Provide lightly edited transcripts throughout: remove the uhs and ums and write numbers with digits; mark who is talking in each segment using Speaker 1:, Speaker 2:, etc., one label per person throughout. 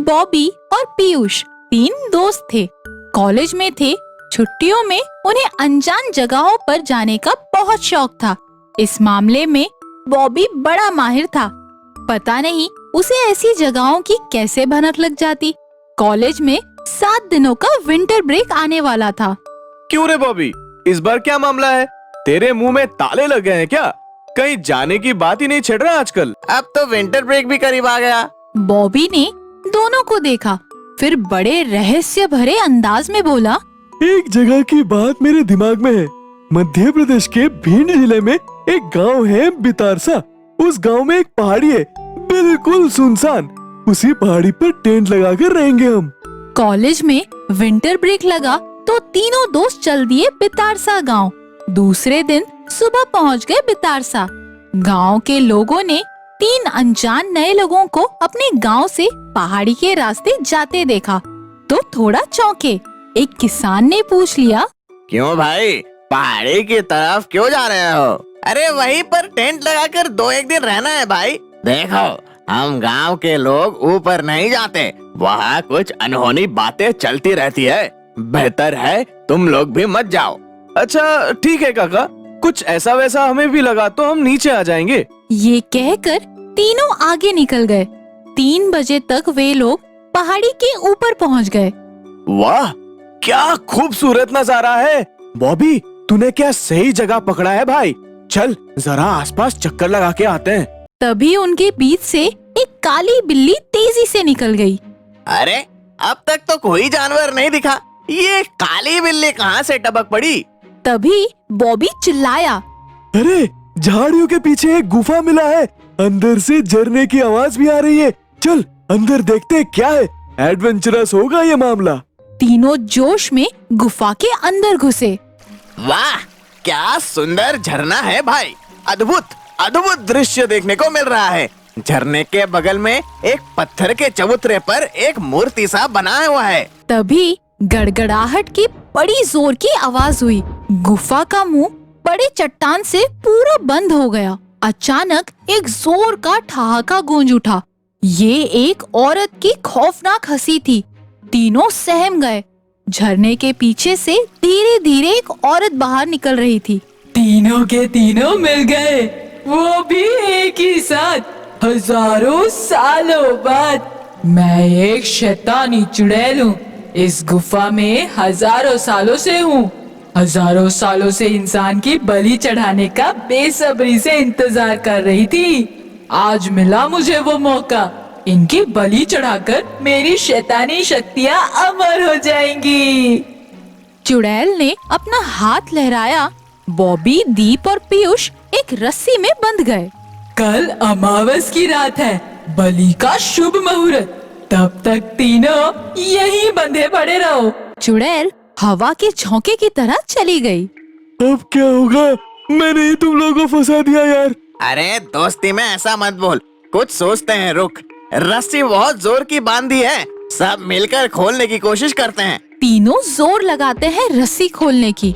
Speaker 1: बॉबी और पीयूष तीन दोस्त थे। कॉलेज में थे। छुट्टियों में उन्हें अनजान जगहों पर जाने का बहुत शौक था। इस मामले में बॉबी बड़ा माहिर था। पता नहीं उसे ऐसी जगहों की कैसे भनक लग जाती। कॉलेज में 7 दिनों का विंटर ब्रेक आने वाला था।
Speaker 2: क्यों रे बॉबी, इस बार क्या मामला है? तेरे मुंह में ताले लग गए हैं क्या? कहीं जाने की बात ही नहीं छिड़ रहा आजकल।
Speaker 3: अब तो विंटर ब्रेक भी करीब आ गया।
Speaker 1: बॉबी ने दोनों को देखा, फिर बड़े रहस्य भरे अंदाज में बोला,
Speaker 4: एक जगह की बात मेरे दिमाग में है। मध्य प्रदेश के भिंड जिले में एक गांव है बितारसा। उस गांव में एक पहाड़ी है, बिल्कुल सुनसान। उसी पहाड़ी पर टेंट लगाकर रहेंगे हम।
Speaker 1: कॉलेज में विंटर ब्रेक लगा तो तीनों दोस्त चल दिए बितारसा गांव। दूसरे दिन सुबह पहुंच गए बितारसा। गांव के लोगों ने 3 अनजान नए लोगों को अपने गांव से पहाड़ी के रास्ते जाते देखा तो थोड़ा चौंके। एक किसान ने पूछ लिया,
Speaker 3: क्यों भाई, पहाड़ी की तरफ क्यों जा रहे हो? अरे वहीं पर टेंट लगाकर 2-1 दिन रहना है भाई। देखो, हम गांव के लोग ऊपर नहीं जाते, वहाँ कुछ अनहोनी बातें चलती रहती है। बेहतर है तुम लोग भी मत जाओ।
Speaker 2: अच्छा ठीक है काका, कुछ ऐसा वैसा हमें भी लगा तो हम नीचे आ जाएंगे।
Speaker 1: ये कहकर तीनों आगे निकल गए। 3 बजे तक वे लोग पहाड़ी के ऊपर पहुंच गए।
Speaker 2: वाह, क्या खूबसूरत नजारा है। बॉबी, तूने क्या सही जगह पकड़ा है भाई। चल जरा आसपास चक्कर लगा के आते हैं।
Speaker 1: तभी उनके बीच से एक काली बिल्ली तेजी से निकल गई।
Speaker 3: अरे अब तक तो कोई जानवर नहीं दिखा, ये काली बिल्ली कहाँ से टपक पड़ी?
Speaker 1: तभी बॉबी चिल्लाया,
Speaker 4: अरे झाड़ियों के पीछे एक गुफा मिला है, अंदर से झरने की आवाज भी आ रही है। चल अंदर देखते हैं क्या है। एडवेंचरस होगा ये मामला।
Speaker 1: तीनों जोश में गुफा के अंदर घुसे।
Speaker 3: वाह, क्या सुंदर झरना है भाई। अद्भुत अद्भुत दृश्य देखने को मिल रहा है। झरने के बगल में एक पत्थर के चबूतरे पर एक मूर्ति सा बना हुआ है।
Speaker 1: तभी गड़गड़ाहट की बड़ी जोर की आवाज हुई। गुफा का मुंह बड़े चट्टान से पूरा बंद हो गया। अचानक एक जोर का ठहाका गूंज उठा। ये एक औरत की खौफनाक हंसी थी। तीनों सहम गए। झरने के पीछे से धीरे धीरे एक औरत बाहर निकल रही थी।
Speaker 5: तीनों के तीनों मिल गए, वो भी एक ही साथ, हजारों सालों बाद। मैं एक शैतानी चुड़ैल हूँ, इस गुफा में हजारों सालों से हूँ। हजारों सालों से इंसान की बलि चढ़ाने का बेसब्री से इंतजार कर रही थी। आज मिला मुझे वो मौका। इनकी बलि चढ़ाकर मेरी शैतानी शक्तियाँ अमर हो जाएंगी।
Speaker 1: चुड़ैल ने अपना हाथ लहराया। बॉबी, दीप और पीयूष एक रस्सी में बंध गए।
Speaker 5: कल अमावस की रात है, बलि का शुभ मुहूर्त। तब तक तीनों यहीं बंधे पड़े रहो।
Speaker 1: चुड़ैल हवा के झोंके की तरह चली गई।
Speaker 4: अब क्या होगा? मैंने ही तुम लोगों को फंसा दिया यार।
Speaker 3: अरे दोस्ती में ऐसा मत बोल, कुछ सोचते हैं, रुक। रस्सी बहुत जोर की बांधी है, सब मिलकर खोलने की कोशिश करते हैं।
Speaker 1: तीनों जोर लगाते हैं रस्सी खोलने की।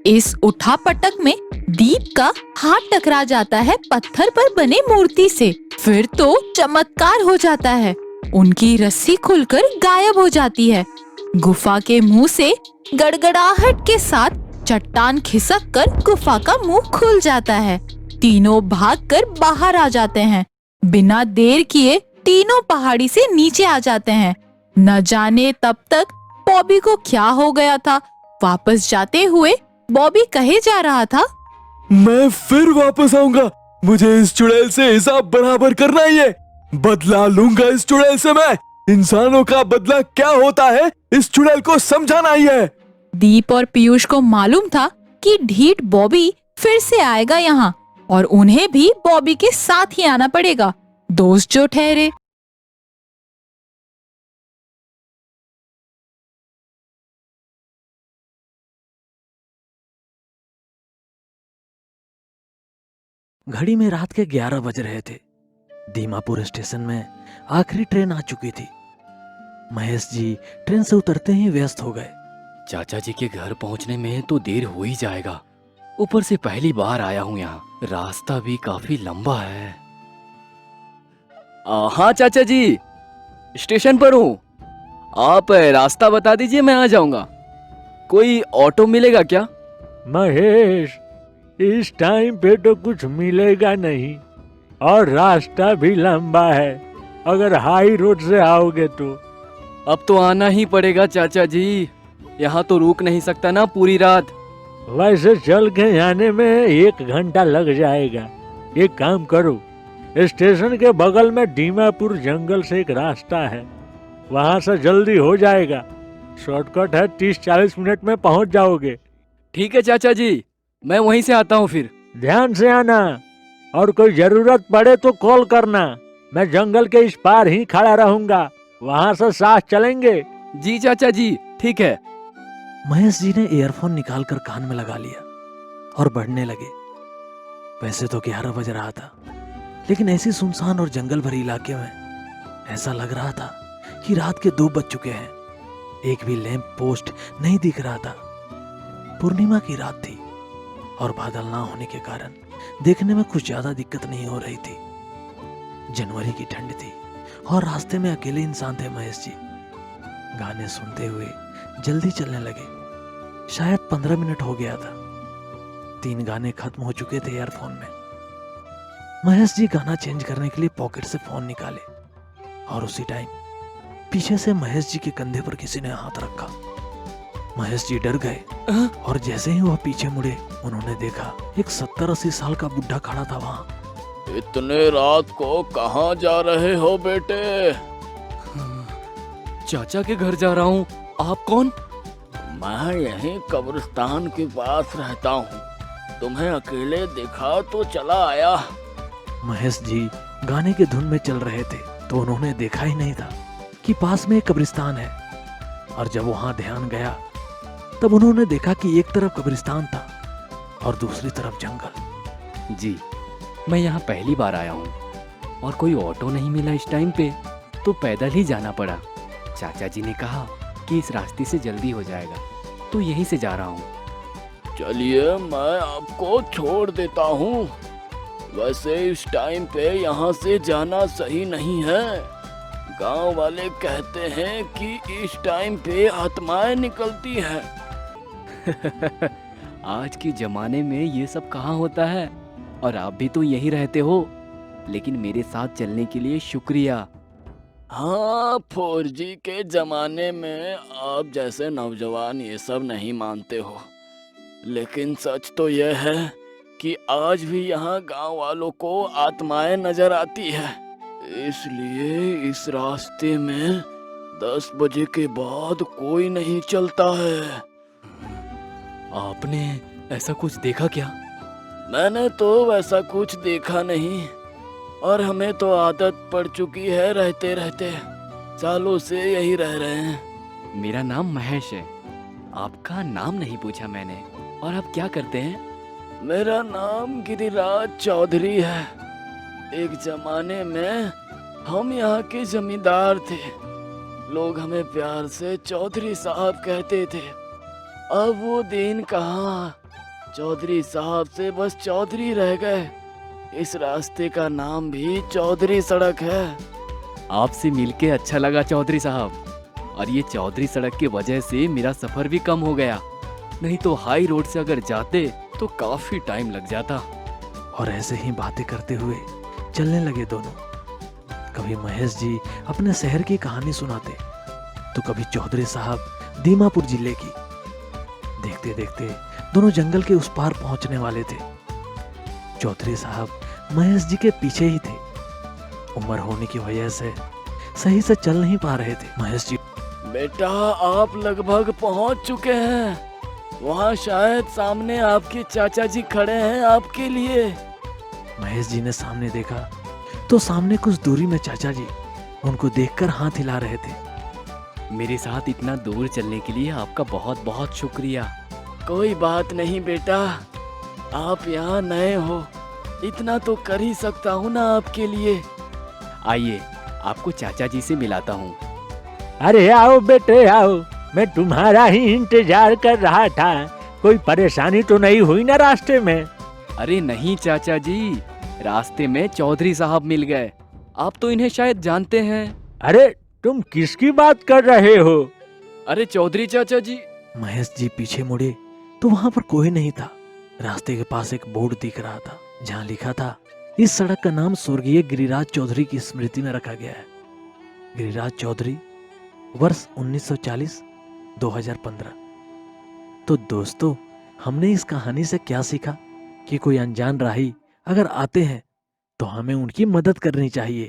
Speaker 1: इस उठापटक में दीप का हाथ टकरा जाता है पत्थर पर बने मूर्ति से। फिर तो चमत्कार हो जाता है, उनकी रस्सी खुलकर गायब हो जाती है। गुफा के मुंह से गड़गड़ाहट के साथ चट्टान खिसक कर गुफा का मुंह खुल जाता है। तीनों भागकर बाहर आ जाते हैं। बिना देर किए तीनों पहाड़ी से नीचे आ जाते हैं। न जाने तब तक बॉबी को क्या हो गया था। वापस जाते हुए बॉबी कहे जा रहा था,
Speaker 4: मैं फिर वापस आऊंगा। मुझे इस चुड़ैल से हिसाब बराबर करना ही है। बदला लूंगा इस चुड़ैल से मैं। इंसानों का बदला क्या होता है, इस चुड़ैल को समझाना ही है।
Speaker 1: दीप और पीयूष को मालूम था कि ढीठ बॉबी फिर से आएगा यहाँ और उन्हें भी बॉबी के साथ ही आना पड़ेगा। दोस्त जो ठहरे।
Speaker 6: घड़ी में रात के 11 बज रहे थे। दीमापुर स्टेशन में आखिरी ट्रेन आ चुकी थी। महेश जी ट्रेन से उतरते ही व्यस्त हो गए।
Speaker 7: चाचा जी के घर पहुंचने में तो देर हो ही जाएगा। ऊपर से पहली बार आया हूं यहाँ, रास्ता भी काफी लंबा है।
Speaker 8: हाँ चाचा जी,
Speaker 7: स्टेशन पर हूँ। आप रास्ता बता दीजिए, मैं आ जाऊंगा। कोई ऑटो मिलेगा क्या?
Speaker 6: महेश, इस टाइम पे तो कुछ मिलेगा नहीं और रास्ता भी लंबा है अगर हाई रोड से आओगे तो।
Speaker 7: अब तो आना ही पड़ेगा चाचा जी, यहाँ तो रुक नहीं सकता ना पूरी रात।
Speaker 6: वैसे चल के जाने में 1 घंटा लग जाएगा। एक काम करो, स्टेशन के बगल में दीमापुर जंगल से एक रास्ता है, वहां से जल्दी हो जाएगा। शॉर्टकट है, 30-40 मिनट में पहुंच जाओगे।
Speaker 7: ठीक है चाचा जी, मैं वहीं से आता हूँ फिर।
Speaker 6: ध्यान से आना और कोई जरूरत पड़े तो कॉल करना। मैं जंगल के इस पार ही खड़ा रहूंगा, वहां से साथ चलेंगे।
Speaker 7: जी चाचा जी, ठीक है।
Speaker 6: महेश जी ने ईयरफोन निकालकर कान में लगा लिया और बढ़ने लगे। वैसे तो 11 बज रहा था, लेकिन ऐसी सुनसान और जंगल भरी इलाके में ऐसा लग रहा था कि रात के 2 बज चुके हैं। एक भी लैंप पोस्ट नहीं दिख रहा था। पूर्णिमा की रात थी और बादल ना होने के कारण देखने में कुछ ज्यादा दिक्कत नहीं हो रही थी। जनवरी की ठंड थी और रास्ते में अकेले इंसान थे महेश जी। गाने सुनते हुए जल्दी चलने लगे। शायद 15 मिनट हो गया था। 3 गाने खत्म हो चुके थे ईयरफोन में। महेश जी गाना चेंज करने के लिए पॉकेट से फोन निकाले और उसी टाइम पीछे से महेश जी के कंधे पर किसी ने हाथ रखा। महेश जी डर गए और जैसे ही वह पीछे मुड़े, उन्होंने देखा एक 70-80 साल का बुढ़ा खड़ा था वहां।
Speaker 7: इतने रात को कहाँ जा रहे हो बेटे? चाचा के घर जा रहा हूँ। आप कौन?
Speaker 3: मैं यहीं कब्रिस्तान के पास रहता हूँ, तुम्हें अकेले देखा तो चला आया।
Speaker 6: महेश जी गाने के धुन में चल रहे थे तो उन्होंने देखा ही नहीं था कि पास में एक कब्रिस्तान है। और जब वहां ध्यान गया तब उन्होंने देखा कि एक तरफ कब्रिस्तान था और दूसरी तरफ जंगल।
Speaker 7: जी, मैं यहाँ पहली बार आया हूँ और कोई ऑटो नहीं मिला इस टाइम पे, तो पैदल ही जाना पड़ा। चाचा जी ने कहा कि इस रास्ते से जल्दी हो जाएगा, तो यहीं से जा रहा हूँ।
Speaker 3: चलिए मैं आपको छोड़ देता हूँ। वैसे इस टाइम पे यहाँ से जाना सही नहीं है। गांव वाले कहते हैं कि इस टाइम पे आत्माएं निकलती हैं।
Speaker 7: आज के जमाने में ये सब कहाँ होता है, और आप भी तो यहीं रहते हो। लेकिन मेरे साथ चलने के लिए शुक्रिया।
Speaker 3: हाँ, 4G के जमाने में आप जैसे नौजवान ये सब नहीं मानते हो, लेकिन सच तो यह है कि आज भी यहाँ गांव वालों को आत्माएं नजर आती है। इसलिए इस रास्ते में 10 बजे के बाद कोई नहीं चलता है।
Speaker 7: आपने ऐसा कुछ देखा क्या?
Speaker 3: मैंने तो वैसा कुछ देखा नहीं, और हमें तो आदत पड़ चुकी है, रहते रहते सालों से यही रह रहे हैं।
Speaker 7: मेरा नाम महेश है। आपका नाम नहीं पूछा मैंने। और आप क्या करते हैं?
Speaker 3: मेरा नाम गिरिराज चौधरी है। एक जमाने में हम यहाँ के जमींदार थे। लोग हमें प्यार से चौधरी साहब कहते थे। अब वो दिन कहाँ, चौधरी साहब से बस चौधरी रह गए। इस रास्ते का नाम भी चौधरी सड़क है।
Speaker 7: आपसे मिलके अच्छा लगा चौधरी साहब। और ये चौधरी सड़क की वजह से मेरा सफर भी कम हो गया, नहीं तो हाई रोड से अगर जाते तो काफी टाइम लग जाता।
Speaker 6: और ऐसे ही बातें करते हुए चलने लगे दोनों। कभी महेश जी अपने शहर की कहानी सुनाते तो कभी चौधरी साहब दीमापुर जिले की। देखते देखते दोनों जंगल के उस पार पहुंचने वाले थे। चौधरी साहब महेश जी के पीछे ही थे। उम्र होने की वजह से सही से चल नहीं पा रहे थे। महेश जी,
Speaker 3: बेटा आप लगभग पहुंच चुके हैं। वहाँ शायद सामने आपके चाचा जी खड़े हैं आपके लिए।
Speaker 6: महेश जी ने सामने देखा तो सामने कुछ दूरी में चाचा जी उनको देखकर हाथ हिला रहे थे।
Speaker 7: मेरे साथ इतना दूर चलने के लिए आपका बहुत बहुत शुक्रिया।
Speaker 3: कोई बात नहीं बेटा, आप यहाँ नए हो, इतना तो कर ही सकता हूँ ना आपके लिए।
Speaker 7: आइए आपको चाचा जी से मिलाता हूँ।
Speaker 6: अरे आओ बेटे आओ, मैं तुम्हारा ही इंतजार कर रहा था। कोई परेशानी तो नहीं हुई ना रास्ते में?
Speaker 7: अरे नहीं चाचा जी, रास्ते में चौधरी साहब मिल गए। आप तो इन्हें शायद जानते हैं।
Speaker 6: अरे
Speaker 8: तुम किसकी बात कर रहे हो?
Speaker 7: अरे चौधरी चाचा जी।
Speaker 6: महेश जी पीछे मुड़े तो वहां पर कोई नहीं था। रास्ते के पास एक बोर्ड दिख रहा था जहां लिखा था इस सड़क का नाम स्वर्गीय गिरिराज चौधरी की स्मृति में रखा गया है। गिरिराज चौधरी, वर्ष 1940-2015। तो दोस्तों, हमने इस कहानी से क्या सीखा कि कोई अनजान राही अगर आते हैं तो हमें उनकी मदद करनी चाहिए।